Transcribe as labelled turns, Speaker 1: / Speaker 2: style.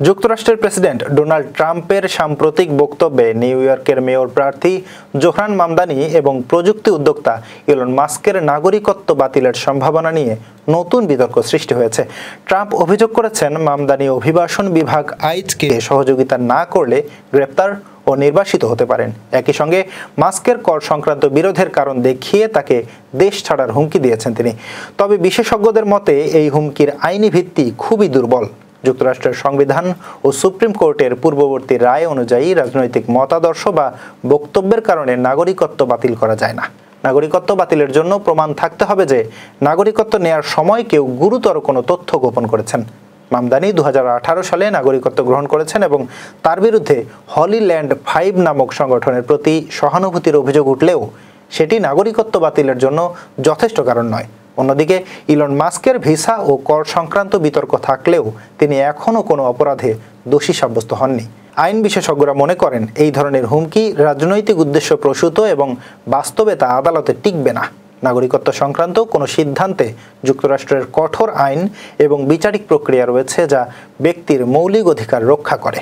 Speaker 1: যুক্তরাষ্ট্রের president Donald ট্রাম্পের সাম্প্রতিক বক্তব্যে নিউ ইয়র্কের মেয়র প্রার্থী জোহরান মামদানি এবং প্রযুক্তি উদ্যোক্তা ইলন মাস্কের নাগরিকত্ব বাতিলের সম্ভাবনা নিয়ে নতুন বিতর্ক সৃষ্টি হয়েছে। ট্রাম্প অভিযোগ করেছেন, মামদানি অভিবাসন বিভাগ আইজকে সহযোগিতা না করলে গ্রেপ্তার ও নির্বাসিত হতে পারেন। একই সঙ্গে মাস্কের কর সংক্রান্ত বিরোধের কারণ দেখিয়ে তাকে দেশ ছাড়ার হুমকি দিয়েছেন তিনি। তবে বিশেষজ্ঞদের মতে এই হুমকির আইনি ভিত্তি খুবই দুর্বল। যুক্তরাষ্ট্রের সংবিধান ও সুপ্রিম কোর্টের পূর্ববর্তী রায় অনুযায়ী রাজনৈতিক মতাদর্শ বা বক্তব্যের কারণে নাগরিকত্ব বাতিল করা যায় না। নাগরিকত্ব বাতিলের জন্য প্রমাণ থাকতে হবে যে নাগরিকত্ব নেয়ার সময় কেউ গুরুতর কোনো তথ্য গোপন করেছেন। মামদানি 2018 সালে নাগরিকত্ব গ্রহণ করেছেন এবং তার বিরুদ্ধে হলিল্যান্ড 5 নামক সংগঠনের প্রতি সহানুভূতির অভিযোগ উঠলেও সেটি নাগরিকত্ব বাতিলের জন্য যথেষ্ট কারণ নয়। অন্যদিকে ইলন মাস্কের ভিসা ও কর সংক্রান্ত বিতর্ক থাকলেও তিনি এখনও কোনো অপরাধে দোষী সাব্যস্ত হননি। আইন বিশেষজ্ঞরা মনে করেন, এই ধরনের হুমকি রাজনৈতিক উদ্দেশ্য প্রসূত এবং বাস্তবে তা আদালতে টিকবে না। নাগরিকত্ব সংক্রান্ত কোনো সিদ্ধান্তে যুক্তরাষ্ট্রের কঠোর আইন এবং বিচারিক প্রক্রিয়া রয়েছে যা ব্যক্তির মৌলিক অধিকার রক্ষা করে।